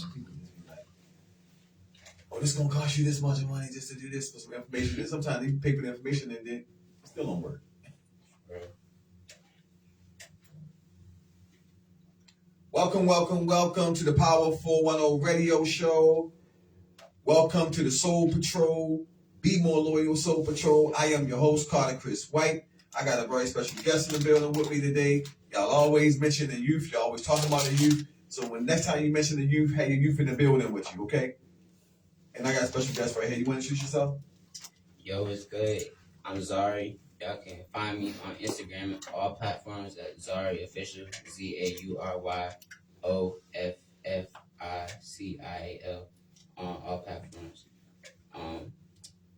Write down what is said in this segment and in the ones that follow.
when people just be like, "Oh, this is gonna cost you this much money just to do this for some information." And sometimes they pay for the information and then it still don't work. Right. Welcome to the Power 410 Radio Show. Welcome to the Soul Patrol. Be More Loyal Soul Patrol. I am your host, Carter Chris White. I got a very special guest in the building with me today. Y'all always mention the youth. Y'all always talking about the youth. So when next time you mention the youth, have your youth in the building with you, okay? And I got a special guest right here. You want to introduce yourself? Yo, it's good. I'm Zari. Y'all can find me on Instagram and all platforms at Zuaryofficial. ZAURYOFFICIAL on all platforms.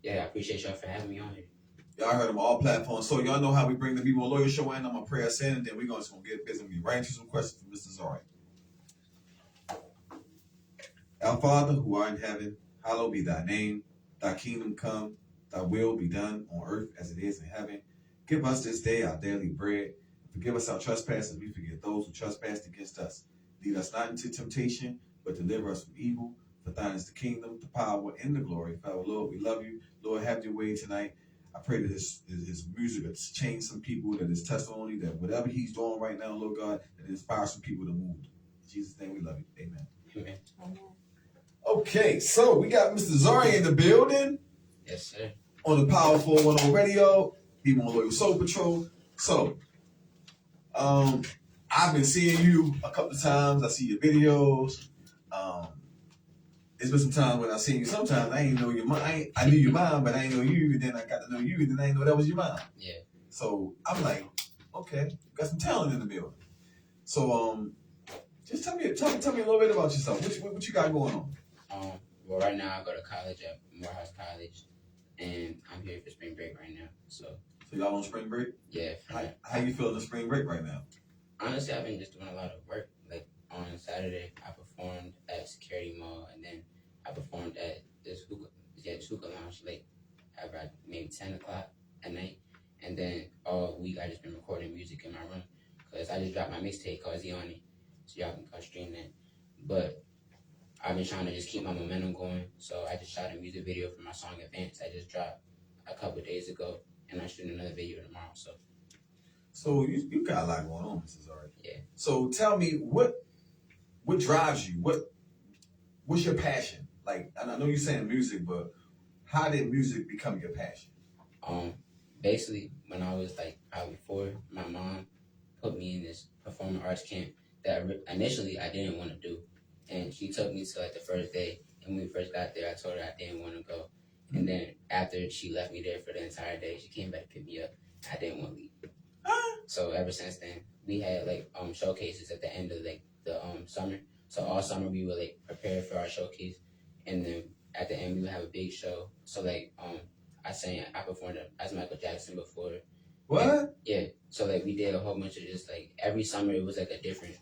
Yeah, I appreciate y'all for having me on here. Y'all heard them all platforms. So y'all know how we bring the Be More Loyal Show in. I'm going to pray us in, and then we're just going to get busy and be right into some questions from Mr. Zari. Our Father, who art in heaven, hallowed be thy name. Thy kingdom come, thy will be done on earth as it is in heaven. Give us this day our daily bread. Forgive us our trespasses, we forgive those who trespass against us. Lead us not into temptation, but deliver us from evil. For thine is the kingdom, the power, and the glory. Father, Lord, we love you. Lord, have your way tonight. I pray that his music will change some people, that his testimony, that whatever he's doing right now, Lord God, that it inspires some people to move. In Jesus' name we love you. Amen. Amen. Okay, so we got Mr. Zari in the building. Yes, sir. On the Power 410 Radio, Be More Loyal Soul Patrol. So, I've been seeing you a couple of times. I see your videos. It's been some times when I seen you. Sometimes I ain't know your mom. I knew your mom, but I ain't know you. And then I got to know you, and then I ain't know that was your mom. Yeah. So I'm like, okay, got some talent in the building. So just tell me a little bit about yourself. What you got going on? Well, right now I go to college at Morehouse College, and I'm here for spring break right now. So y'all on spring break? Yeah. How you feeling the spring break right now? Honestly, I've been just doing a lot of work. Like on Saturday, I performed at Security Mall, and then I performed at this hookah lounge late at about maybe 10 o'clock at night. And then all week I just been recording music in my room because I just dropped my mixtape called Zioni, so y'all can go stream that. But I've been trying to just keep my momentum going, so I just shot a music video for my song Advance. I just dropped a couple days ago, and I'm shooting another video tomorrow. So you got a lot going on, Mrs. Zari. Yeah. So tell me what drives you? What's your passion? Like, and I know you're saying music, but how did music become your passion? Basically, when I was like probably 4, my mom put me in this performing arts camp that initially I didn't want to do. And she took me to like the first day, and when we first got there, I told her I didn't want to go. And then after she left me there for the entire day, she came back to pick me up. I didn't want to leave. So ever since then, we had like showcases at the end of like the summer. So all summer we would like prepare for our showcase, and then at the end we would have a big show. So like I performed as Michael Jackson before. What? And, yeah. So like we did a whole bunch of just like every summer it was like a different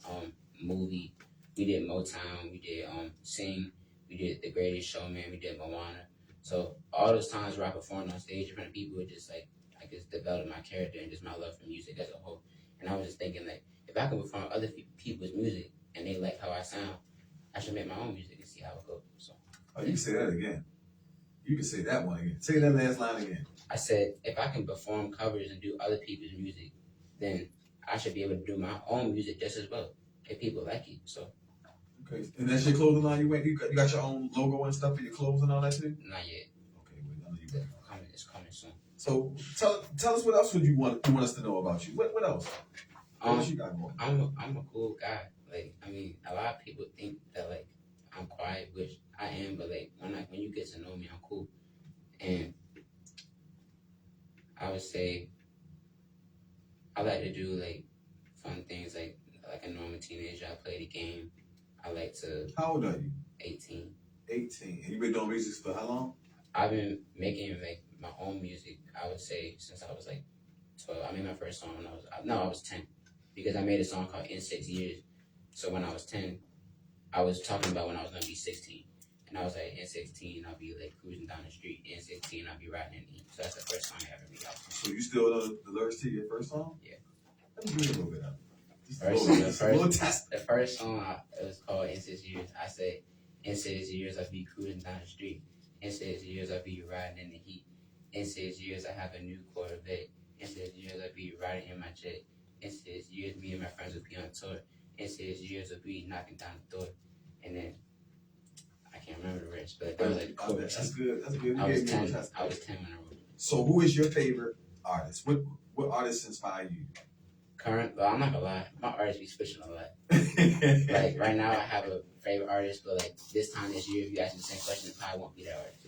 movie. We did Motown, we did Sing, we did The Greatest Showman, we did Moana. So all those times where I performed on stage in front of people, it just like I just developed my character and just my love for music as a whole. And I was just thinking like if I can perform other people's music and they like how I sound, I should make my own music and see how it goes. So. Oh, you can say that again. You can say that one again. Say that last line again. I said, if I can perform covers and do other people's music, then I should be able to do my own music just as well if people like it. So. Okay, and that's your clothing line. You got your own logo and stuff for your clothes and all that too. Not yet. Okay, wait, I know you got it. It's coming soon. So tell us what else would you want us to know about you? What else? What else you got going? I'm a cool guy. Like I mean, a lot of people think that like I'm quiet, which I am, but like when you get to know me, I'm cool. And I would say I like to do like fun things like a normal teenager. I play the game. I like to. How old are you? 18. 18. And you've been doing music for how long? I've been making like my own music, I would say, since I was like 12. I made my first song when I was 10. Because I made a song called In 6 Years. So when I was 10, I was talking about when I was going to be 16. And I was like, in 16, I'll be like cruising down the street. In 16, I'll be riding in E. So that's the first song I ever made out. So you still know the lyrics to your first song? Yeah. Let me read a little bit of it. The first song it was called "In 6 Years." I said, "In 6 years, I'll be cruising down the street. In 6 years, I'll be riding in the heat. In 6 years, I have a new Corvette. In 6 years, I'll be riding in my jet. In 6 years, me and my friends will be on tour. In 6 years, I'll be knocking down the door." And then I can't remember the rest, but that was like the chorus. That's good. That's good. I was 10. I was 10 when I wrote it. So, who is your favorite artist? What artists inspire you? Well, I'm not gonna lie, my artists be switching a lot. Like right now, I have a favorite artist, but like this time this year, if you ask me the same question, it probably won't be that artist.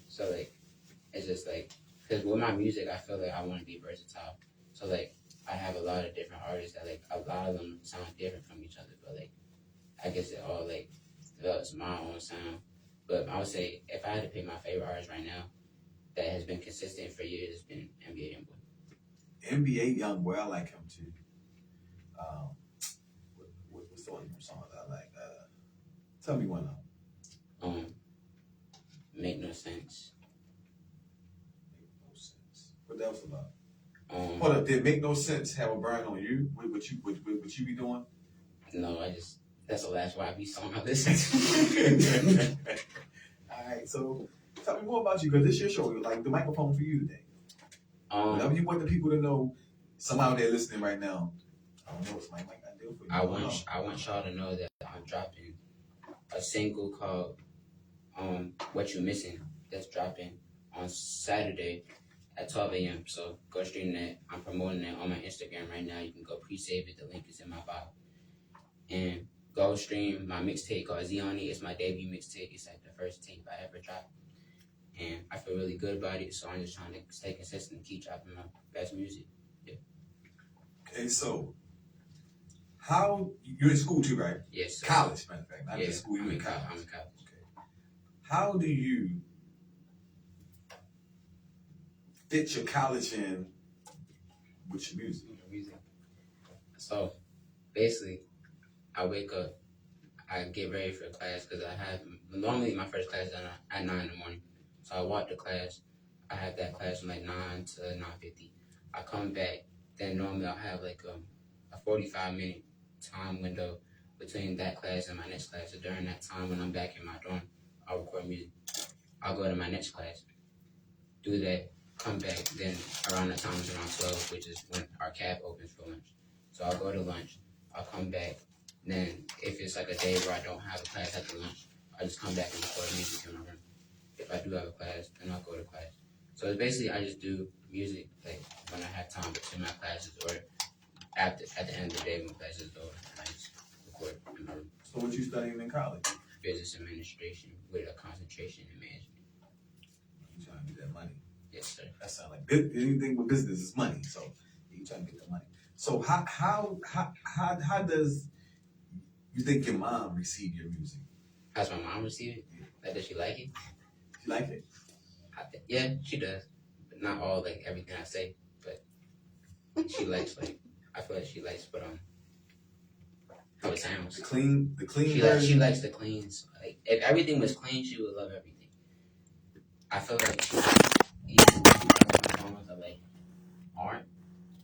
So like, it's just like, because with my music, I feel like I want to be versatile. So like, I have a lot of different artists that like a lot of them sound different from each other, but like, I guess it all like develops my own sound. But I would say if I had to pick my favorite artist right now that has been consistent for years, it's been NBA Youngboy. NBA Youngboy, I like him too. What's the one song I like? Tell me one of them. Make No Sense. Make No Sense. What that was about? Hold up, did Make No Sense have a burn on you? What you be doing? No, that's the last YB song I listen to. All right, so tell me more about you, because this your show. Like the microphone for you today. Whatever you want the people to know, some out there listening right now. I don't know what somebody might not do for you. I want y'all to know that I'm dropping a single called "What You Missing" that's dropping on Saturday at 12 a.m. So go stream that. I'm promoting that on my Instagram right now. You can go pre-save it. The link is in my bio. And go stream my mixtape called Z on It. It's my debut mixtape. It's like the first tape I ever dropped. And I feel really good about it, so I'm just trying to stay consistent and keep dropping my best music. Yeah. Okay, so you're in school too, right? Yes, sir. College, matter of fact. Not just school, you're in college. I'm in college. Okay. How do you fit your college in with your music? So, basically, I wake up, I get ready for class, because normally my first class is at 9 in the morning. So I walk to class, I have that class from like 9 to 9:50. I come back, then normally I'll have like a 45-minute time window between that class and my next class. So during that time when I'm back in my dorm, I'll record music. I'll go to my next class, do that, come back, then around that time is around 12, which is when our cab opens for lunch. So I'll go to lunch, I'll come back, then if it's like a day where I don't have a class after lunch, I just come back and record music in my room. If I do have a class, then I'll go to class. So it's basically I just do music like when I have time between my classes, or at the end of the day when classes is over, I just record in my room. So what you studying in college? Business administration with a concentration in management. You trying to get that money? Yes, sir. That sounds like anything with business is money. So you trying to get that money. So how does you think your mom receive your music? How's my mom receive it? Like, does she like it? She like it? Yeah, she does. But not all like everything I say, but she likes I feel like she likes how it sounds. The clean She likes the cleans. Like if everything was clean, she would love everything. I feel like she even songs that like aren't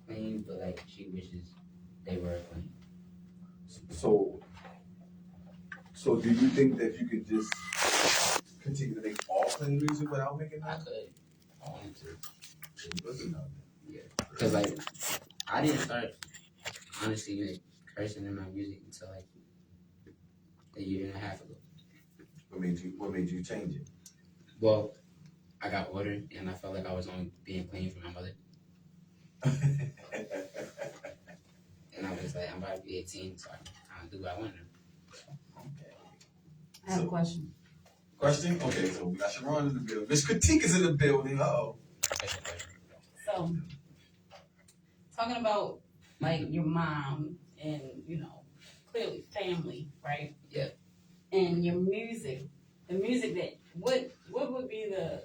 clean, but like she wishes they were clean. So do you think that you could just continue to make all clean music without making that? I could. I wanted to. Yeah. Because like I didn't start honestly like cursing in my music until like a year and a half ago. What made you change it? Well, I got older and I felt like I was only being clean for my mother. And I was like, I'm about to be 18, so I can do what I want to. Okay. I have a question. Question? Okay, so we got Sharon in the building. Miss Critique is in the building. Uh-oh. So, talking about like your mom and clearly family, right? Yeah. And your music, the music that what would be the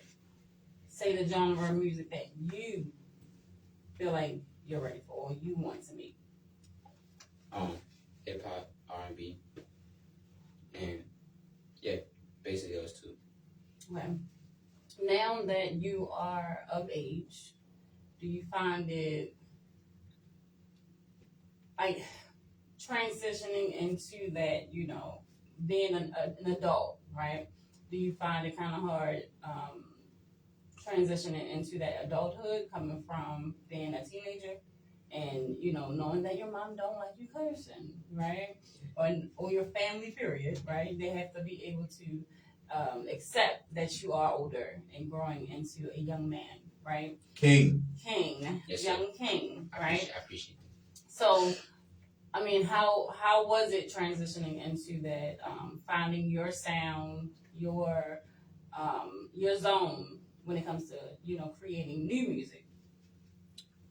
genre of music that you feel like you're ready for or you want to make? Hip hop, R&B, and yeah, basically those two. Okay. Now that you are of age, do you find it like transitioning into that, being an adult, right? Do you find it kind of hard transitioning into that adulthood, coming from being a teenager, and knowing that your mom don't like you cursing, right? Or your family, period, right? They have to be able to accept that you are older and growing into a young man, right? King. Yes, Young king, right? I appreciate it. So, I mean, how was it transitioning into that, finding your sound, your zone when it comes to creating new music?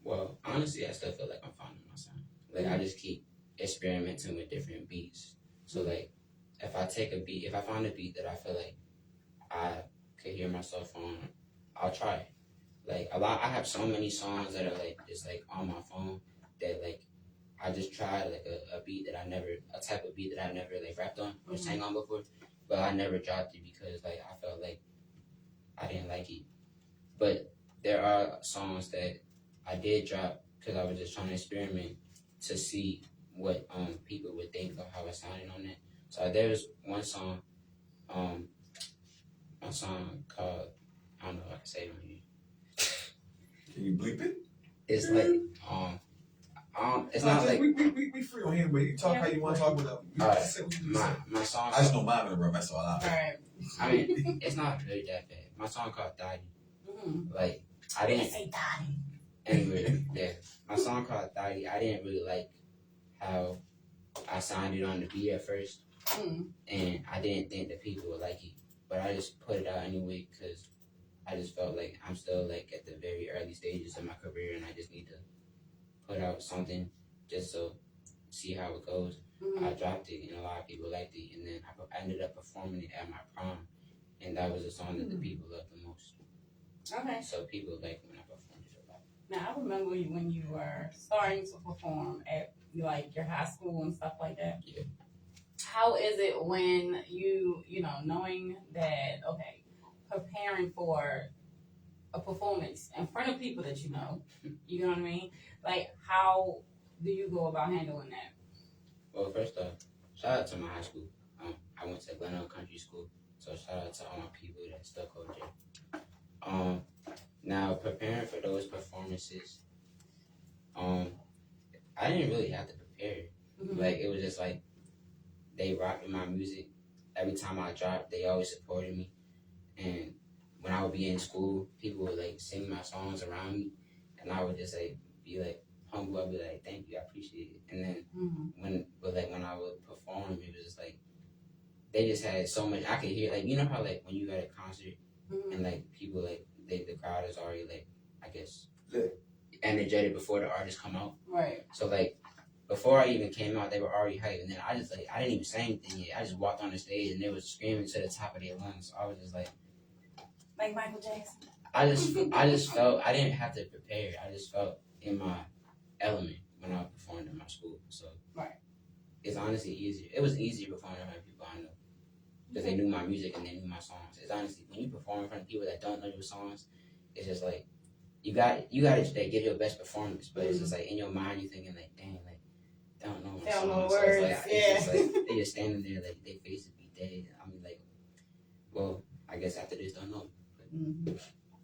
Well, honestly, I still feel like I'm finding my sound. Like I just keep experimenting with different beats. So like, if I find a beat that I feel like I could hear myself on, I'll try it. Like I have so many songs that are like just like on my phone that like I just tried like a beat that a type of beat that I never like rapped on or sang on before, but I never dropped it because like I felt like I didn't like it. But there are songs that I did drop because I was just trying to experiment to see what people would think of how it sounded on it. So there's um one song called, I don't know if I can say it on here. Can you bleep it? It's like it's not like we free on here, but you talk how you want to talk with them. my song. I just know mine in the room. That's all I. Right. I mean, it's not really that bad. My song called Daddy. Like I didn't say Daddy. Anyway, yeah, my song called Daddy. I didn't really like how I sounded on the beat at first, and I didn't think that people would like it. But I just put it out anyway because I just felt like I'm still like at the very early stages of my career, and I just need to put out something just so see how it goes. I dropped it, and a lot of people liked it, and then I ended up performing it at my prom, and that was a song that the people loved the most. Okay. So people like when I performed it a lot. Now I remember when you were starting to perform at like your high school and stuff like that. Yeah. How is it when knowing that preparing for a performance in front of people that you know what I mean? Like, how do you go about handling that? Well, first off, shout out to my high school. I went to Glen Country School, so shout out to all my people that stuck over there. Now preparing for those performances, I didn't really have to prepare. Like it was just like they rocked with my music. Every time I dropped, they always supported me. And when I would be in school, people would like sing my songs around me, and I would just like be like humble. I'd be like, "Thank you, I appreciate it." And then when I would perform, it was just like they just had so much. I could hear like how like when you at a concert and like people like the crowd is already like I guess energetic before the artists come out. Right. So like before I even came out, they were already hyped, and then I didn't even say anything yet. I just walked on the stage and they was screaming to the top of their lungs. So I was just like Michael Jackson. I just felt I didn't have to prepare. I just felt in my element when I performed in my school. So it's honestly easier. It was easier performing in front of people I know because they knew my music and they knew my songs. It's honestly when you perform in front of people that don't know your songs, it's just like you got to like, give your best performance, but it's just like in your mind you're thinking like, dang, like they don't know my songs. So it's like, it's just like they just standing there like their faces be dead. I mean like, well, I guess after this don't know.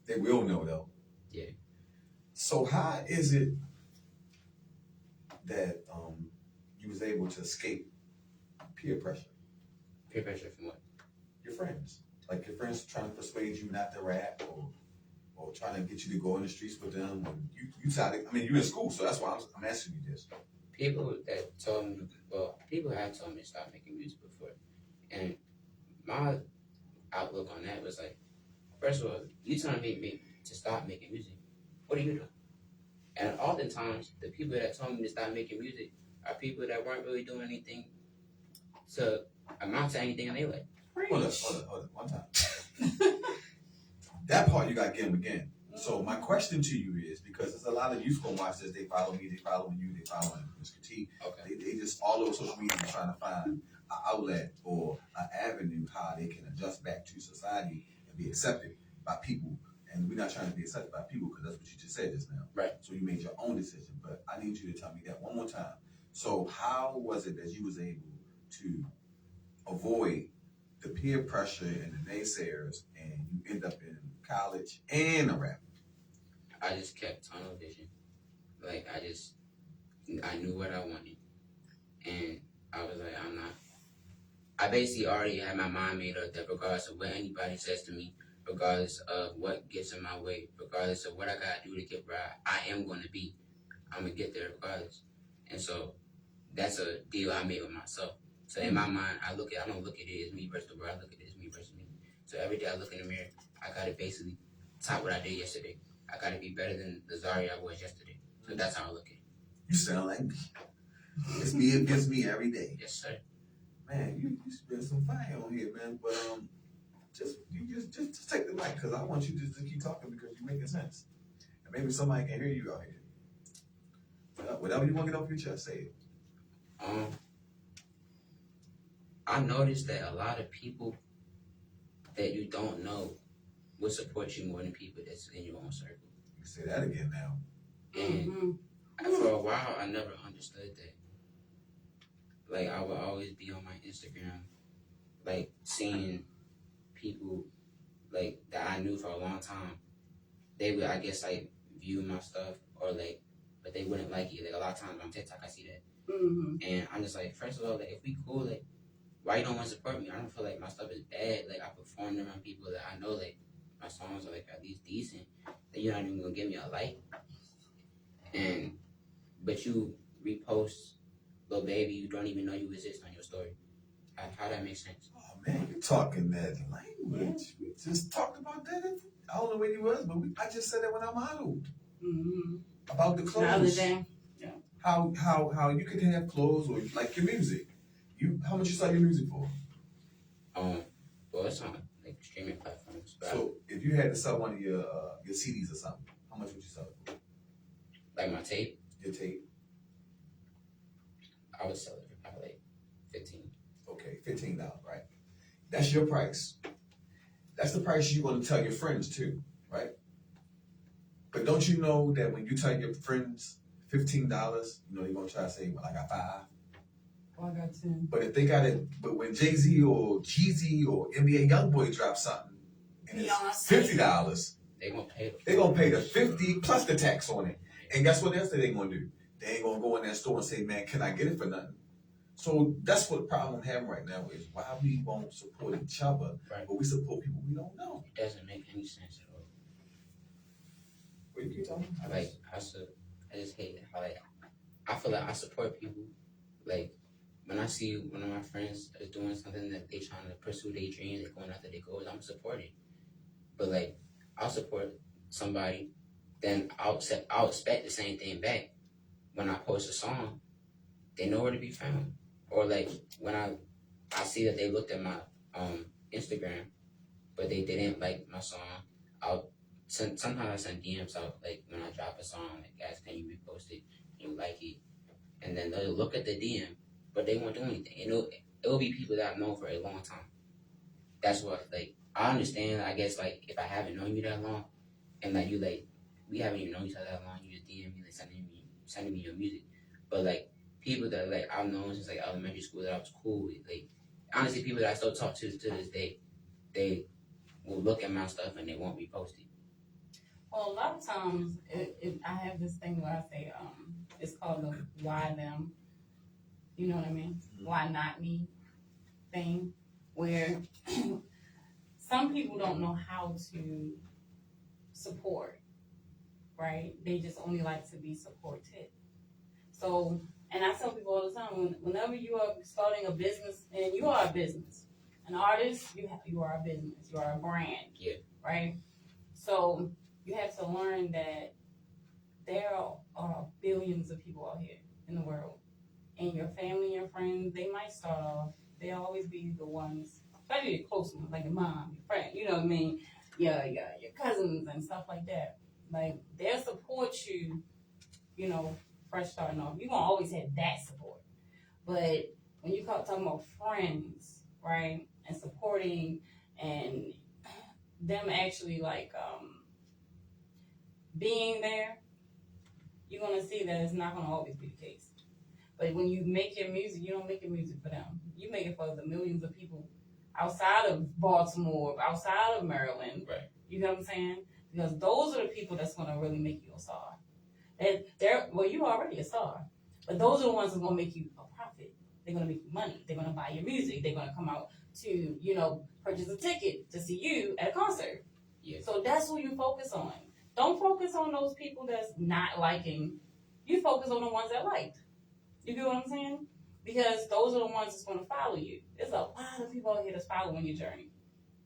They will know though. Yeah. So how is it that you was able to escape peer pressure? Peer pressure from what? Your friends. Like your friends trying to persuade you not to rap or trying to get you to go in the streets with them. When you decided, I mean, you're in school, so that's why I'm asking you this. People that told me, well, people have told me to stop making music before. And my outlook on that was like, first of all, you telling me to stop making music. What are you doing? And oftentimes, the people that told me to stop making music are people that weren't really doing anything to amount to anything in their life. Hold up. One time. That part you got to get them again. So my question to you is, because there's a lot of youth gonna watch this, they follow me, they following you, they following Mr. T. Okay. They just all over social media trying to find an outlet or an avenue how they can adjust back to society and be accepted by people. And we're not trying to be accepted by people because that's what you just said just now. Right. So you made your own decision. But I need you to tell me that one more time. So how was it that you was able to avoid the peer pressure and the naysayers, and you end up in college and a rapper? I just kept tunnel vision. Like I knew what I wanted, and I was like, I'm not. I basically already had my mind made up that regardless of what anybody says to me, regardless of what gets in my way, regardless of what I gotta do to get where I am going to be, I'm gonna get there regardless. And so that's a deal I made with myself. So in my mind, I don't look at it as me versus the world. I look at it as me versus me. So every day I look in the mirror, I gotta basically top what I did yesterday. I gotta be better than the Zari I was yesterday. So that's how I look at it. You sound like me. It's me against me every day. Yes, sir. Man, you spit some fire on here, man. But just take the mic, because I want you to keep talking, because you're making sense, and maybe somebody can hear you out here. Whatever you want to get off your chest, say it. I noticed that a lot of people that you don't know will support you more than people that's in your own circle. You say that again now. And for a while, I never understood that. Like, I would always be on my Instagram, like, seeing people, like, that I knew for a long time. They would, I guess, like, view my stuff, or, like, but they wouldn't like it. Like, a lot of times on TikTok, I see that. And I'm just like, first of all, like, if we cool, like, why you don't want to support me? I don't feel like my stuff is bad. Like, I performed around people that I know, like, my songs are, like, at least decent. That you're not even going to give me a like. But you repost Lil Baby, you don't even know you exist on your story. How that makes sense? Oh man, you're talking that language. We just talked about that. I don't know where you was, but I just said that when I modeled about the clothes. The other day. Yeah. How you could have clothes, or like your music. How much you sell your music for? Well, it's on like streaming platforms. So if you had to sell one of your CDs or something, how much would you sell it for? Like my tape? Your tape. I would sell it for probably like $15. Okay, $15, right? That's your price. That's the price you're going to tell your friends too, right? But don't you know that when you tell your friends $15, you know they're going to try to say, well, I got 5. Oh, I got 10. But if they got it, but when Jay-Z or Jeezy or NBA YoungBoy drop something and it's $50, they're gonna pay the 50 plus the tax on it. And guess what else they gonna do? They ain't gonna go in that store and say, man, can I get it for nothing? So that's what the problem I'm having right now is why we won't support each other, right, but we support people we don't know. It doesn't make any sense at all. What are you talking about? Like, I just hate how, like, I feel like I support people. Like, when I see one of my friends is doing something that they trying to pursue their dreams, they're going after their goals, I'm supporting. But, like, I'll support somebody, then I'll expect the same thing back. When I post a song, they know where to be found. Or, like, when I see that they looked at my Instagram, but they didn't like my song, sometimes I send DMs out, like, when I drop a song, like, guys, can you repost it? Can you like it? And then they'll look at the DM, but they won't do anything. It'll be people that I've known for a long time. That's what, like, I understand, I guess, like, if I haven't known you that long, and, like, you, like, we haven't even known each other that long, you just DM me, like, sending me your music. But, like, people that, like, I've known since, like, elementary school that I was cool with, like, honestly, people that I still talk to this day, they will look at my stuff and they won't repost it. Well, a lot of times, I have this thing where I say, it's called the why them, you know what I mean? Why not me thing, where some people don't know how to support, right? They just only like to be supported. So, and I tell people all the time, whenever you are starting a business, and you are a business, an artist, you are a business, you are a brand, yeah, right? So you have to learn that there are billions of people out here in the world, and your family, your friends, they might start off, they'll always be the ones, especially your close ones, like your mom, your friend, you know what I mean? Yeah, your cousins and stuff like that. Like, they'll support you, you know, fresh starting off. You're gonna always have that support. But when you talking about friends, right, and supporting and them actually, like, being there, you're gonna see that it's not gonna always be the case. But when you make your music, you don't make your music for them. You make it for the millions of people outside of Baltimore, outside of Maryland. Right. You know what I'm saying? Because those are the people that's gonna really make you a star. Well, you already a star, but those are the ones that's gonna make you a profit. They're gonna make you money. They're gonna buy your music. They're gonna come out to, purchase a ticket to see you at a concert. Yeah. So that's who you focus on. Don't focus on those people that's not liking. You focus on the ones that liked. You get what I'm saying? Because those are the ones that's gonna follow you. There's a lot of people out here that's following your journey.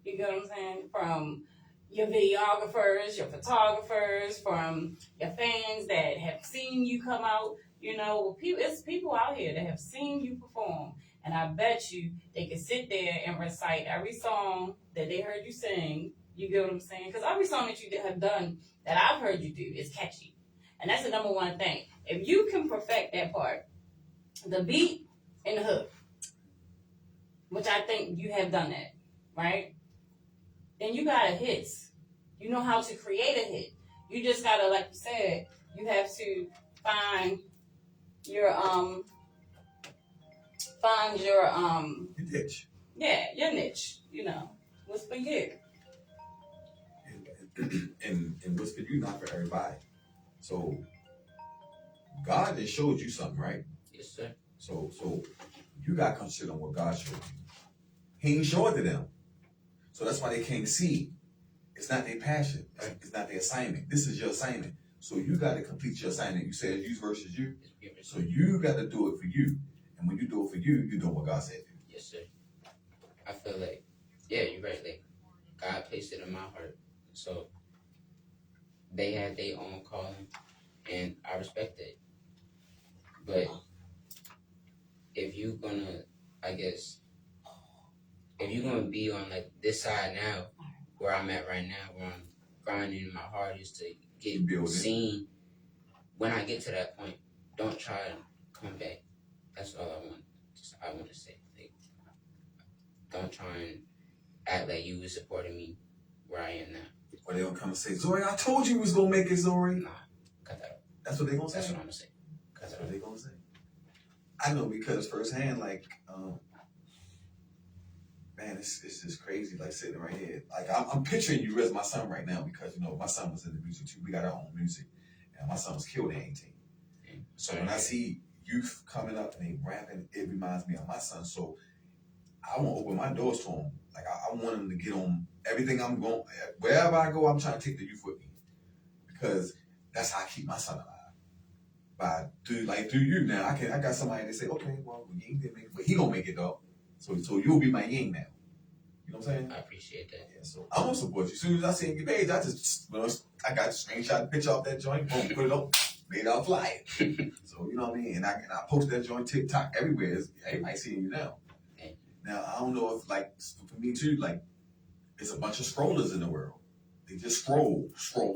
You get what I'm saying? From your videographers, your photographers, from your fans that have seen you come out. It's people out here that have seen you perform, and I bet you they can sit there and recite every song that they heard you sing. You get what I'm saying? Because every song that you have done that I've heard you do is catchy, and that's the number one thing. If you can perfect that part, the beat and the hook, which I think you have done that, right? Then you got a hit. You know how to create a hit. You just gotta, like you said, you have to find your niche. Yeah, your niche. What's for you. And what's for you, not for everybody. So God just showed you something, right? Yes, sir. So you got to consider what God showed you. He ain't show it to them. So that's why they can't see. It's not their passion. It's not their assignment. This is your assignment. So you got to complete your assignment. You said you versus you. So you got to do it for you. And when you do it for you, you're doing what God said. Yes, sir. I feel like, yeah, you're right. Like, God placed it in my heart. So they had their own calling, and I respect it. But if you're gonna, if you're gonna be on like this side now, where I'm at right now, where I'm grinding my hardest to get seen, when I get to that point, don't try to come back. That's all I want to say. Like, don't try and act like you was supporting me where I am now. Or they gonna come and say, Zori, I told you was gonna make it, Zori. Nah, cut that out. That's what they gonna say. That's what I'm gonna say. That's what they gonna say. I know because firsthand, like, man, it's just crazy. Like sitting right here, like I'm picturing you as my son right now because my son was in the music too. We got our own music, and my son was killed at 18. So when I see youth coming up and they rapping, it reminds me of my son. So I want to open my doors to him. Like I want him to get on everything I'm going. Wherever I go, I'm trying to take the youth with me because that's how I keep my son alive. Through you now, I got somebody that say, okay, well, Ying didn't make it, but he gonna make it though. So you'll be my Ying now. You know what I'm saying? I appreciate that. Yeah, so I'm gonna support you. As soon as I see your page, I got a screenshot picture off that joint, boom, put it up, made out fly it. So you know what I mean? And I post that joint TikTok everywhere. Everybody seeing you now. Now I don't know if like for me too, like there's a bunch of scrollers in the world. They just scroll. I call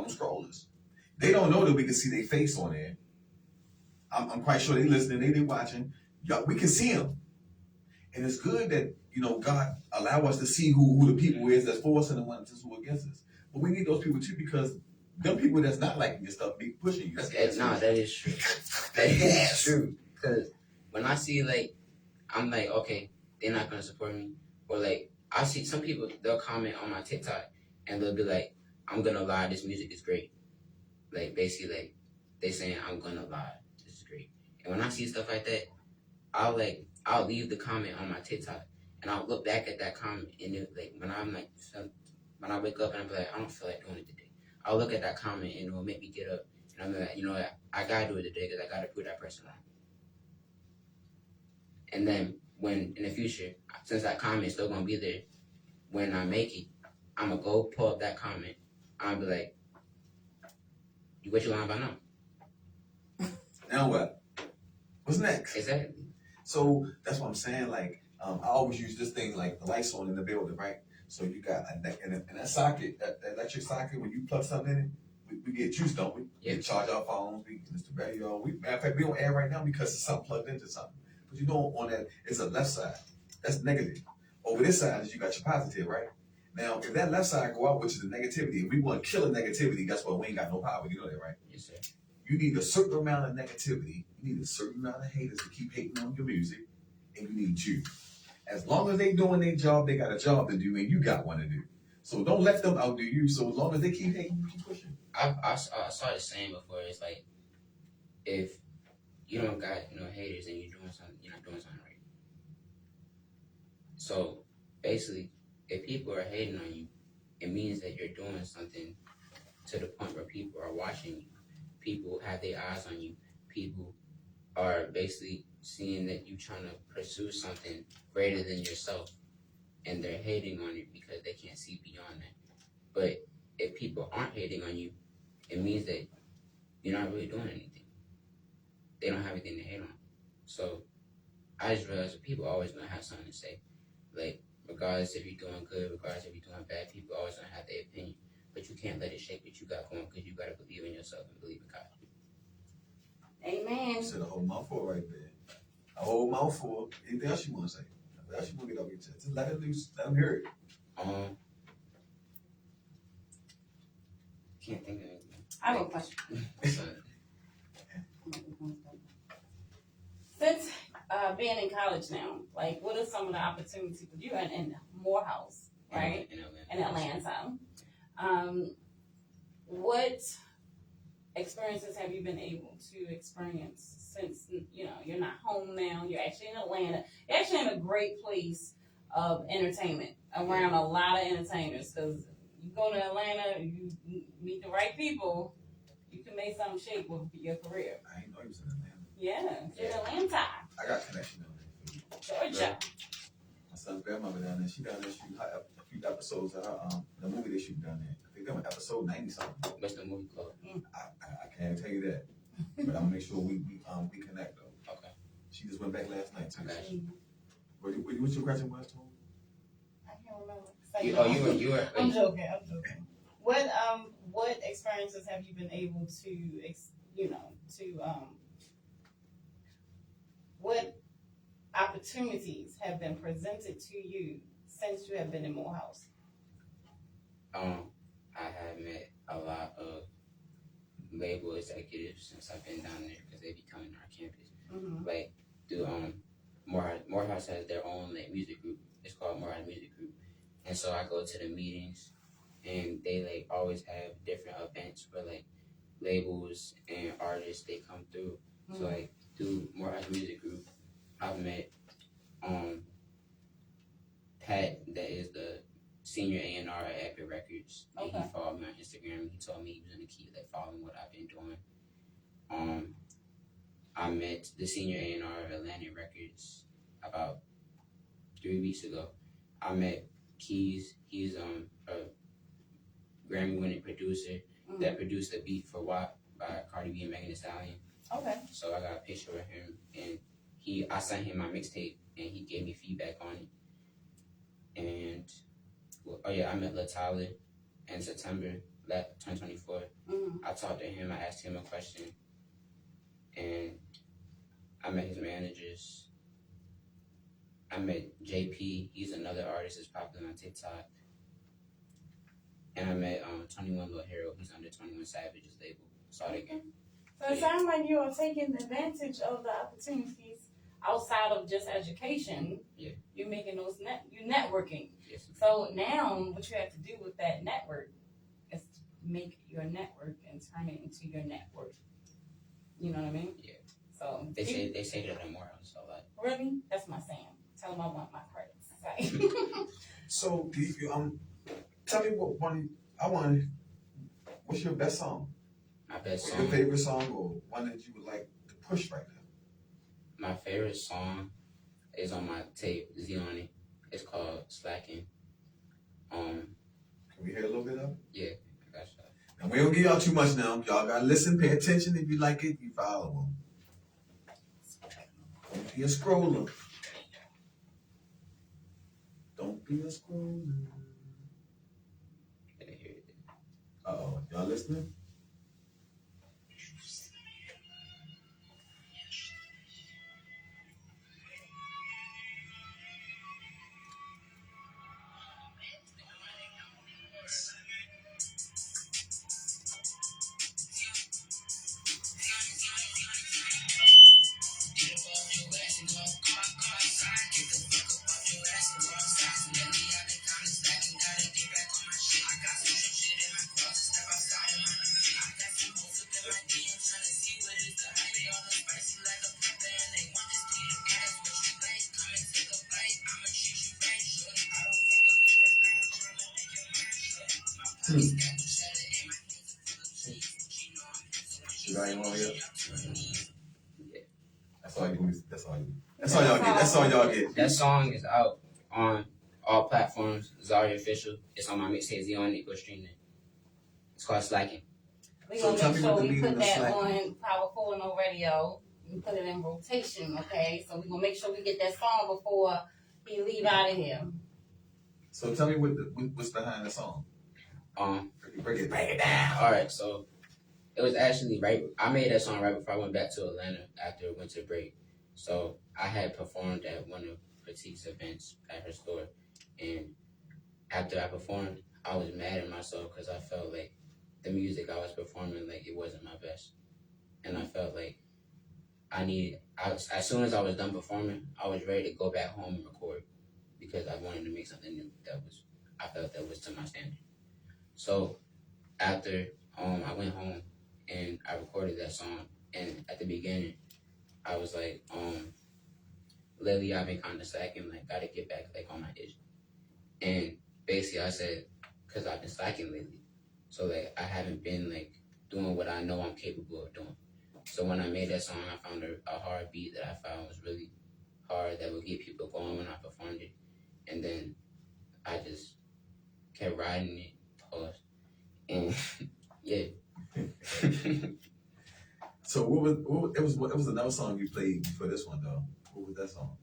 them scrollers. They don't know that we can see their face on there. I'm quite sure they listening, they watching. We can see them. And it's good that, God allow us to see who the people is that's for us and the ones that's who are against us. But we need those people too because them people that's not liking your stuff be pushing you. That is true. That is true. Because when I see, like, I'm like, okay, they're not going to support me. Or, like, I see some people, they'll comment on my TikTok and they'll be like, I'm going to lie, this music is great. Like, basically, like, they saying, I'm going to lie, this is great. And when I see stuff like that, I'll leave the comment on my TikTok and I'll look back at that comment and when I wake up and I'm like, I don't feel like doing it today. I'll look at that comment and it'll make me get up and I'm like, what, I gotta do it today because I gotta prove that person wrong. And then when in the future, since that comment's still gonna be there, when I make it, I'm gonna go pull up that comment. I'm gonna be like, what you lying about now? Now what? What's next? Exactly. So that's what I'm saying. Like, I always use this thing like the lights on in the building, right? So you got and that socket, that electric socket, when you plug something in it, we get juice, don't we? Yeah. We charge our phones, we listen to radio. Matter of fact, we don't air right now because it's something plugged into something. But on that, it's a left side. That's negative. Over this side is you got your positive, right? Now, if that left side go out, which is the negativity, if we want to kill the negativity, guess what? We ain't got no power. You know that, right? Yes, sir. You need a certain amount of negativity You need a certain amount of haters to keep hating on your music, and you need you. As long as they doing their job, they got a job to do, and you got one to do. So don't let them outdo you. So as long as they keep hating, you keep pushing. I saw the saying before. It's like if you don't got haters and you're doing something, you're not doing something right. So basically, if people are hating on you, it means that you're doing something to the point where people are watching you. People have their eyes on you. People are basically seeing that you're trying to pursue something greater than yourself, and they're hating on you because they can't see beyond that. But if people aren't hating on you, it means that you're not really doing anything. They don't have anything to hate on. So I just realized that people always gonna have something to say. Like, regardless if you're doing good, regardless if you're doing bad, people always gonna have their opinion. But you can't let it shape what you got going, because you gotta believe in yourself and believe in God. Amen. You said a whole mouthful right there. A whole mouthful. Anything else you want to say? Anything else you want to get off your chest? Just let it loose. Let them hear it. Can't think of anything. I have a question. So, Since being in college now, like, what are some of the opportunities? You're in Morehouse, right? in Atlanta. What experiences have you been able to experience since you're not home now? You're actually in Atlanta. You're actually in a great place of entertainment around a lot of entertainers. Because you go to Atlanta, you meet the right people, you can make something shape with your career. I didn't know he was in Atlanta. Yeah, in Atlanta, I got connection down there. Georgia. My son's grandmother down there. She down there shooting a few episodes of her, the movie they shoot down there. I think they're on episode 90 something. What's the movie called? I can't tell you that, but I'm gonna make sure we connect though. Okay. She just went back last night too. Okay. What's your question was, Tom? I can't remember. You were. I'm joking. What experiences have you been able to, what opportunities have been presented to you since you have been in Morehouse? I have met a lot of label executives since I've been down there, because they be coming to our campus. Mm-hmm. Like, Morehouse has their own music group. It's called Morehouse Music Group, and so I go to the meetings, and they always have different events where labels and artists they come through. Mm-hmm. So through Morehouse Music Group, I've met Pat, that is the senior A&R at Epic Records. Okay. And he followed me on Instagram. He told me he was gonna keep following what I've been doing. I met the senior A&R at Atlantic Records about 3 weeks ago. I met Keys. He's a Grammy-winning producer that produced the beat for WAP by Cardi B and Megan Thee Stallion. Okay. So I got a picture of him, and I sent him my mixtape, and he gave me feedback on it. And I met LaTyler in September 2024. I talked to him. I asked him a question, and I met his managers. I met JP. He's another artist that's popular on TikTok. And I met 21 Lil Hero. He's under 21 Savage's label. So it sounds like you are taking advantage of the opportunities outside of just education. Yeah. You're making those you're networking. Yes. So now what you have to do with that network is to make your network and turn it into your network. You know what I mean? Yeah. So they say that I'm more so like. Really? That's my saying. Tell them I want my credits. So do you, tell me what's your best song? My best What's song. your favorite song, or one that you would like to push right now? My favorite song is on my tape, Z on it. It's called Slacking. Can we hear a little bit of it? Yeah, I got you. And we don't give y'all too much now. Y'all gotta listen, pay attention. If you like it, you follow them. Don't be a scroller. Don't be a scroller. Uh-oh, y'all listening? You got anyone yet? Yeah. That's all you. That's all you. That's all y'all get. That's all y'all get. That song is out on all platforms. Zuaryofficial. It's on my mixtape. Z on it. Go stream it. It's called Slacking. We're So gonna tell make me what sure the we meaning put of that slacking. on Power 4 No Radio. We put it in rotation, okay? So we're gonna make sure we get that song before he leave out of here. So tell me what's behind the song. Break it down. All right, so it was actually right. I made that song right before I went back to Atlanta after winter break. So I had performed at one of Critique's events at her store, and after I performed, I was mad at myself because I felt like the music I was performing, like it wasn't my best, and I felt like as soon as I was done performing, I was ready to go back home and record because I wanted to make something new I felt that was to my standard. So after I went home and I recorded that song, and at the beginning I was like, lately I've been kind of slacking, like gotta get back like on my ish. And basically I said, cause I've been slacking lately, so like I haven't been like doing what I know I'm capable of doing. So when I made that song, I found a hard beat that I found was really hard that would get people going when I performed it, and then I just kept riding it, pause, and yeah. So it was another song you played before this one though. What was that song?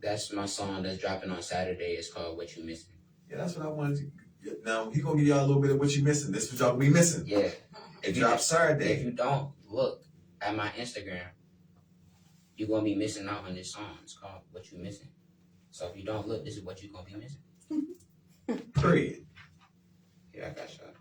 That's my song that's dropping on Saturday. It's called What You Missing. Yeah, that's what I wanted to. Now he gonna give y'all a little bit of what you missing. This is what y'all gonna be missing. Yeah. It drops Saturday. If you don't look at my Instagram, you're gonna be missing out on this song. It's called What You Missing. So if you don't look, this is what you're gonna be missing. Period. Here, I got y'all.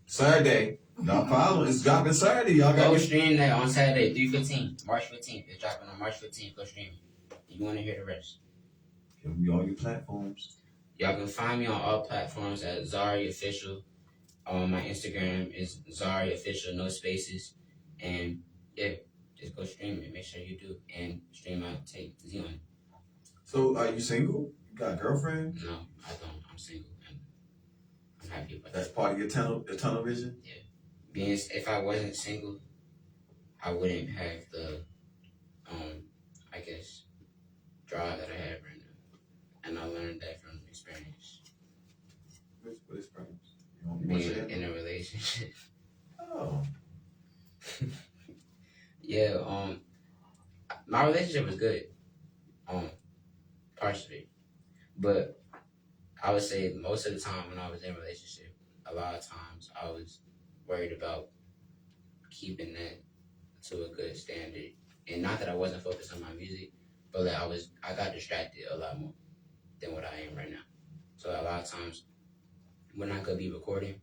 Saturday. Y'all follow. It's dropping Saturday. Y'all Go got stream that on Saturday, 3/15, March 15th. It's dropping on March 15th. Go stream it. You want to hear the rest? Give me all your platforms. Y'all can find me on all platforms at Zuaryofficial. My Instagram is Zuaryofficial, no spaces. And yeah, just go stream it. Make sure you do. And stream my tape, Z on it. So are you single? You got a girlfriend? No, I don't. I'm single. And I'm happy about That's that. part of your tunnel vision? If I wasn't single, I wouldn't have the, I guess, drive that I have right now. And I learned that from experience. What experience? You want Being in a relationship. Oh. Yeah, my relationship was good. Partially. But I would say most of the time when I was in a relationship, a lot of times I was worried about keeping that to a good standard. And not that I wasn't focused on my music, but that I got distracted a lot more than what I am right now. So a lot of times when I could be recording,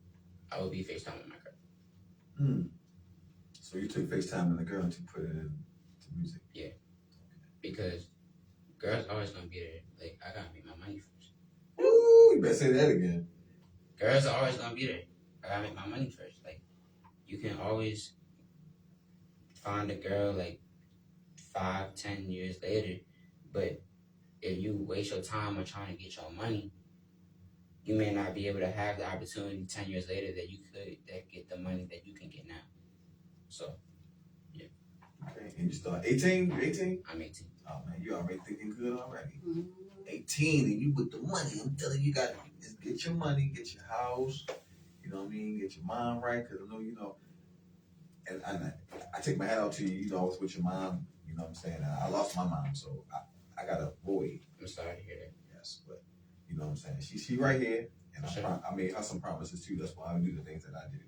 I would be FaceTime with my girl. So you took FaceTime with the girl and you put it into music? Yeah. Because girls always gonna be there. Like, I gotta make my money first. Ooh, you better say that again. Girls are always gonna be there. I gotta make my money first. Like, you can always find a girl like 5, 10 years later, but if you waste your time on trying to get your money, you may not be able to have the opportunity 10 years later that you could that get the money that you can get now. So, yeah. Okay, and you start 18? You 18? I'm 18. Oh man, you already thinking good already. Mm-hmm. 18 and you with the money. I'm telling you, got to get your money, get your house. You know what I mean? Get your mind right, because I know and I take my hat out to you. You know, I was with your mom. You know what I'm saying? I lost my mom, so I got a boy. I'm sorry to hear that. Yes, but you know what I'm saying? She right here, and Sure. I made her some promises too. That's why I do the things that I do.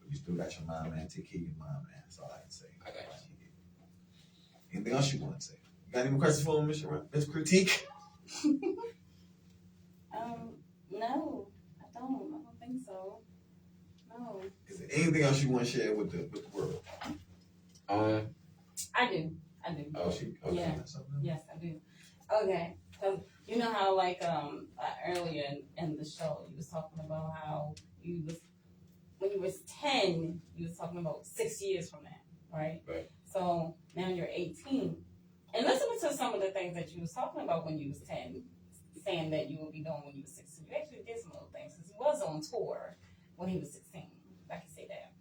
But you still got your mom, man. Take care of your mom, man. That's all I can say. I got you. Anything else you want to say? You got any more questions for me, Miss Critique? No, I don't think so. No. Is there anything else you want to share with the world? I do. Oh, Yeah. Something? Yes, I do. Okay. So you know how earlier in the show you was talking about how when you was 10, you was talking about 6 years from now, right? Right. So now you're 18. And listening to some of the things that you was talking about when you was 10, saying that you would be doing when you was 16, you actually did some little things because he was on tour when he was 16. I can say that.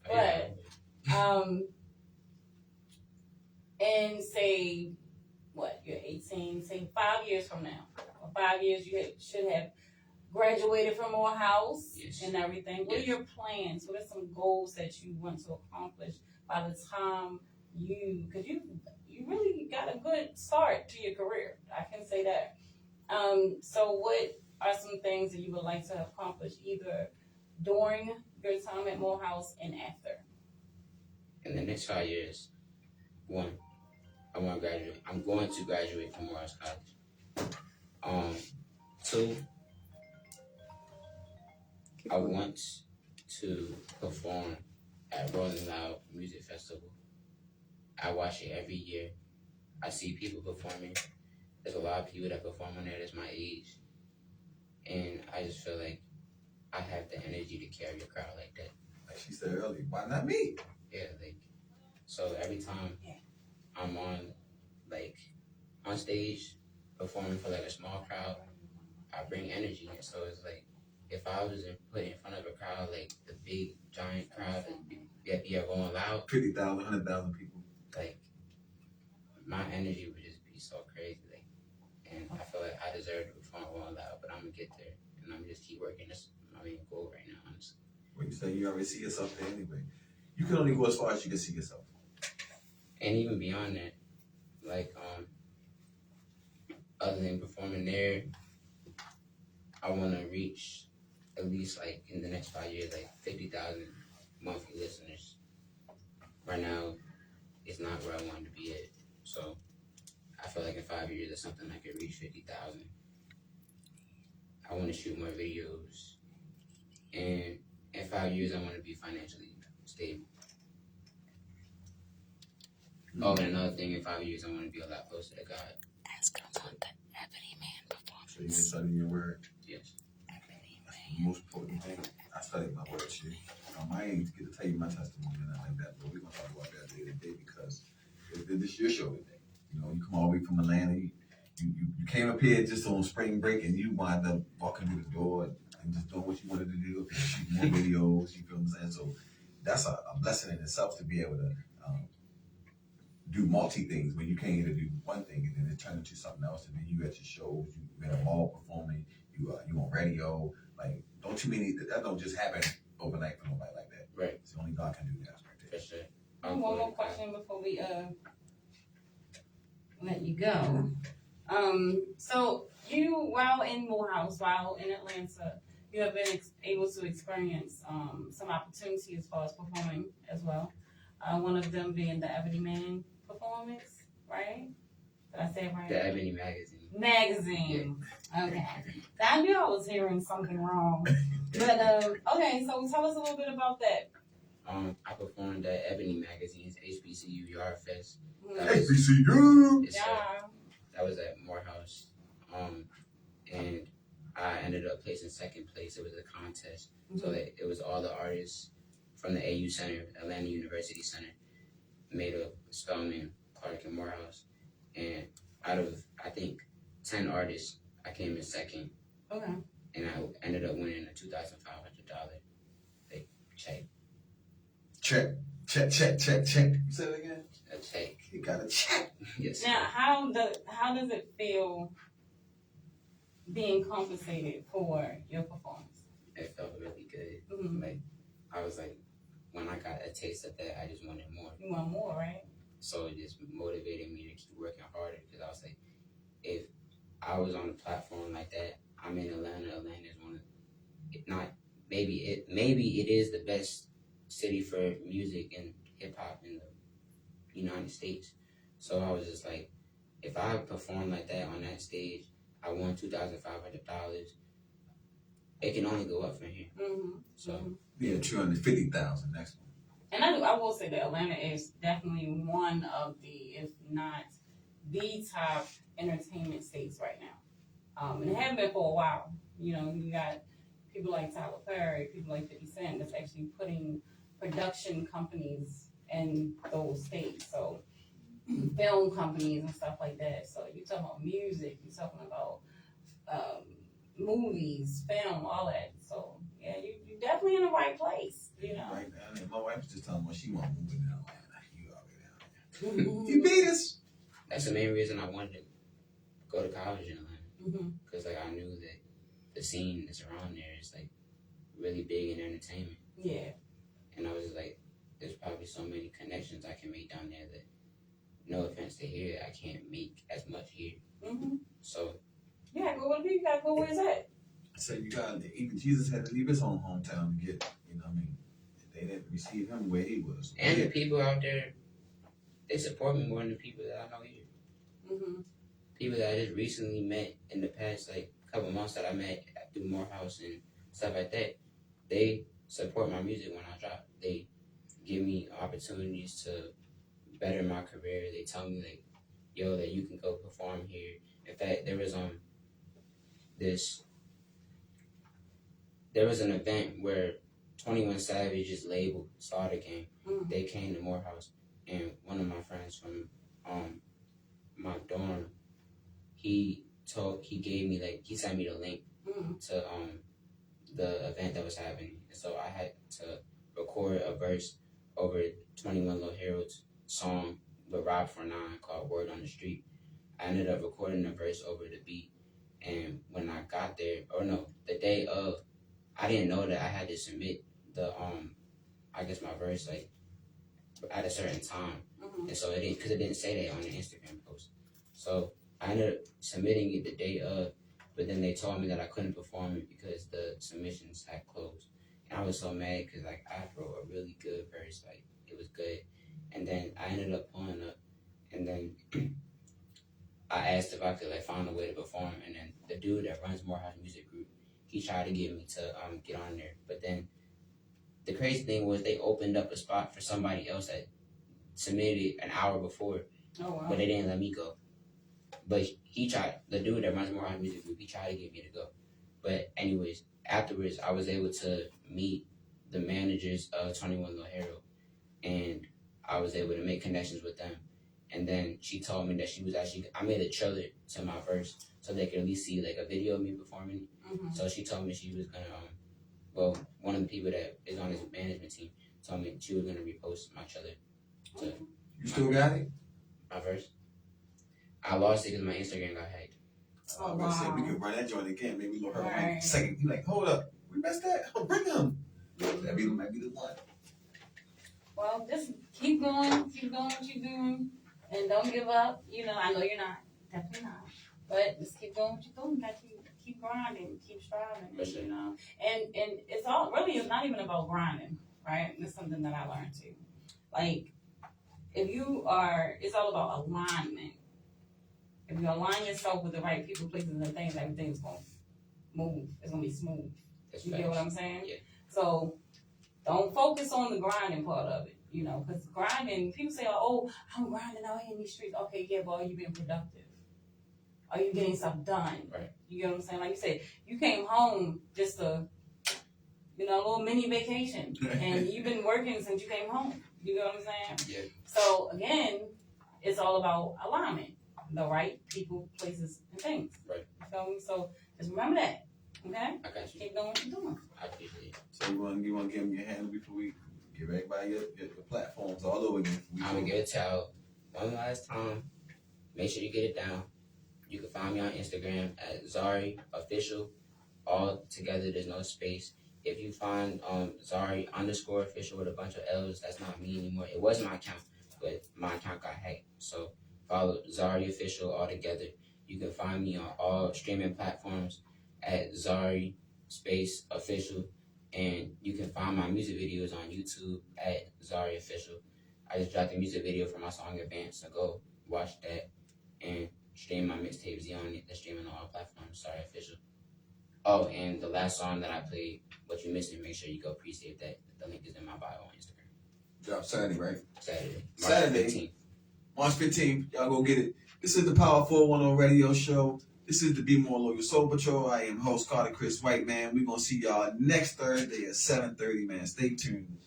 But and say what, you're 18, say 5 years from now, or 5 years you should have graduated from Morehouse. Yes. And everything. What are your plans? What are some goals that you want to accomplish by the time because you really got a good start to your career, I can say that. So what are some things that you would like to accomplish either during your time at Morehouse and after? In the next 5 years, one, I want to graduate. I'm going to graduate from Morehouse College. Two, I want to perform at Rolling Loud Music Festival. I watch it every year. I see people performing. There's a lot of people that perform on there that's my age. And I just feel like I have the energy to carry a crowd like that. Like she said earlier, why not me? Yeah, so every time I'm on stage performing for a small crowd, I bring energy. And so it's like, if I was put in front of a crowd, like the big giant crowd that be going loud, 50,000, 100,000 people. Like my energy would just be so crazy. And I feel like I deserve to perform Rolling Loud, but I'm gonna get there, and I'm gonna just keep working. That's my main goal right now, honestly. Well, you say you already see yourself there anyway. You can only go as far as you can see yourself. And even beyond that, other than performing there, I want to reach at least in the next 5 years 50,000 monthly listeners. Right now, it's not where I want to be at. So I feel like in 5 years, that's something I could reach 50,000. I want to shoot more videos, and in 5 years, I want to be financially stable. Mm-hmm. Oh, and another thing, in 5 years, I want to be a lot closer to God. Ask him on the Ebony Man performance. So you been studying your word? Yes. Ebony That's the most important thing. I studied my word, shit. I ain't get to tell you my testimony and nothing like that, but we're going to talk about that later today because this is your show today. You know, you come all the way from Atlanta. You came up here just on spring break and you wind up walking through the door and just doing what you wanted to do, shoot more videos, you feel what I'm saying? So that's a blessing in itself to be able to do multi things when you came here to do one thing and then it turned into something else, and then you at your shows, you at a mall performing, you on radio. That don't just happen overnight for nobody like that. Right. So only God can do that right there. For sure. One more question before we let you go. So you, while in Morehouse, while in Atlanta, you have been able to experience some opportunities as far as performing as well. One of them being the Ebony Man performance, right? Did I say it right? The Ebony Magazine. Okay. I knew I was hearing something wrong. But okay, so tell us a little bit about that. I performed at Ebony Magazine's HBCU Yard Fest. HBCU! That was at Morehouse. And I ended up placing second place. It was a contest. Mm-hmm. So it was all the artists from the AU Center, Atlanta University Center, made of Spelman, Clark, and Morehouse. And out of, I think, 10 artists. I came in second, Okay. and I ended up winning a $2,500 like check. Check. You said it again? A check. You got a check. Yes. Now, how does it feel being compensated for your performance? It felt really good. Mm-hmm. Like, I was like, when I got a taste of that, I just wanted more. You want more, right? So it just motivated me to keep working harder, because I was like, if I was on a platform like that, I'm in Atlanta. Atlanta is one of, if not, maybe it is the best city for music and hip hop in the United States. So I was just like, if I perform like that on that stage, I won $2,500. It can only go up from here. Mm-hmm. So mm-hmm. Yeah, 250,000 next one. And I will say that Atlanta is definitely one of the, if not the top entertainment states right now. And it hasn't been for a while. You know, you got people like Tyler Perry, people like 50 Cent that's actually putting production companies in those states. So film companies and stuff like that. So you're talking about music, you're talking about movies, film, all that. So yeah, you're definitely in the right place, you know. Right down there. My wife was just telling me she want to move in Atlanta. You already down there. You beat us. that's the main reason I wanted to go to college in Atlanta, Mhm. because like I knew that the scene that's around there is like really big in entertainment, Yeah. and I was just like, there's probably so many connections I can make down there that, no offense to here, I can't make as much here. Mhm. So Yeah, go where you gotta go. Where's that? So you got, even Jesus had to leave his own hometown to get, you know what I mean? They didn't receive him where he was. and the people out there, they support me more than the people that I know here. Mhm. People that I just recently met in the past like couple months that I met through Morehouse and stuff like that, they support my music when I drop. They give me opportunities to better my career. They tell me like, yo, that you can go perform here. In fact, there was an event where 21 Savage's label Slaughter Gang. Mhm. They came to Morehouse, and one of my friends from my dorm, he sent me the link Mhm. to the event that was happening. And so I had to record a verse over 21 Lil Harold's song with Rob for 9 called Word on the Street. I ended up recording the verse over the beat, and when I got there, the day of, I didn't know that I had to submit the I guess my verse like at a certain time. Mhm. And so it didn't say that on the Instagram post. So I ended up submitting it the day of, but then they told me that I couldn't perform it because the submissions had closed. And I was so mad because like I wrote a really good verse, like it was good. And then I ended up pulling up, and then I asked if I could like find a way to perform, and then the dude that runs Morehouse Music Group, he tried to get me to get on there. But then the crazy thing was they opened up a spot for somebody else that submitted an hour before, Oh wow. but they didn't let me go. But he tried, the dude that runs Morehouse Music Group, he tried to get me to go. But anyways, afterwards, I was able to meet the managers of 21 Lil Harold, and I was able to make connections with them. And then she told me that I made a trailer to my verse so they could at least see like a video of me performing it. Mhm. So she told me she was gonna, one of the people that is on his management team told me she was gonna repost my trailer to You still got it? my verse. I lost it because my Instagram got hacked. Oh, I said we wow. could run that joint again. Maybe Lil Harold Right. like second. You like, hold up, we messed that. Oh, bring him. That might be the one. Well, just keep going what you're doing, and don't give up. You know, I know you're not, definitely not, but just keep doing what you're doing. You got to keep grinding, keep striving, For sure. you know. And it's not even about grinding, right? That's something that I learned too. Like, it's all about alignment. If you align yourself with the right people, places, and things, everything's gonna move. It's gonna be smooth. That's You facts. get what I'm saying? Yeah. So don't focus on the grinding part of it, you know, because grinding, people say, oh, I'm grinding out here in these streets. Okay, yeah, but are you being productive? Are you getting stuff done? Right. You get what I'm saying? Like you said, you came home just a little mini vacation, and you've been working since you came home. You know what I'm saying? Yeah. So again, it's all about alignment. the right people, places, and things. Right. You feel me? So just remember that. Okay? I got you. Keep doing what you're doing. I appreciate it. So you want to give them your handle before we give everybody your platforms all over again. I'm gonna give it to y'all one last time. Make sure you get it down. You can find me on Instagram at Zuaryofficial. All together, there's no space. If you find Zari_official with a bunch of L's, that's not me anymore. It was my account, but my account got hacked. So follow Zuaryofficial all together. You can find me on all streaming platforms at Zari_official. And you can find my music videos on YouTube at Zuaryofficial. I just dropped a music video for my song Advance, so go watch that and stream my mixtape Z on it. That's streaming on all platforms. Zuaryofficial. Oh, and the last song that I played, What You Missing, make sure you go pre-save that. The link is in my bio on Instagram. Drop Saturday, right? Saturday. Saturday. 15th. March 15th. Y'all go get it. This is the Power 410 radio show. This is the Be More Loyal Soul Patrol. I am host Carter Chris White, man. We're going to see y'all next Thursday at 7:30, man. Stay tuned.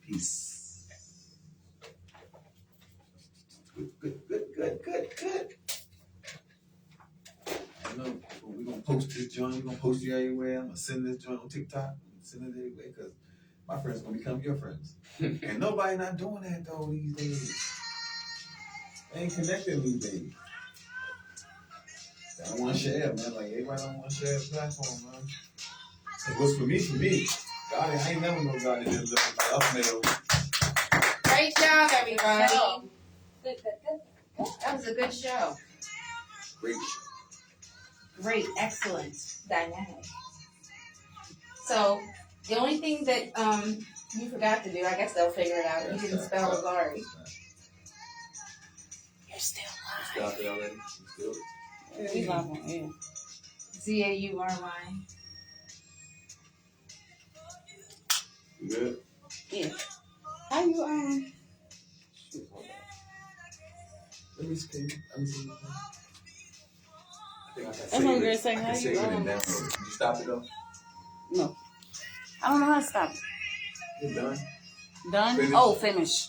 Peace. Good. I know we're going to post this joint. We're going to post it everywhere. I'm going to send this joint on TikTok. Send it everywhere because my friends going to become your friends. And nobody not doing that, though, these days. They ain't connecting these days. I don't want to share, man. Like, everybody don't want to share the platform, man. It was for me. God, I ain't never know God did this up middle. Great job, everybody. Good. That was a good show. Great. Great, excellent, dynamic. So the only thing that you forgot to do, I guess they'll figure it out. You didn't spell Zari. You're still live. Stop it already. Still. We live on air. Zaury. You good? Yeah. How you Shit, hold on. Let me see. I think I can I'm gonna save it. say I how can you save it and download it. Did you stop it though? No. I don't know how to stop it. You done? Done? Finish. Oh, finish.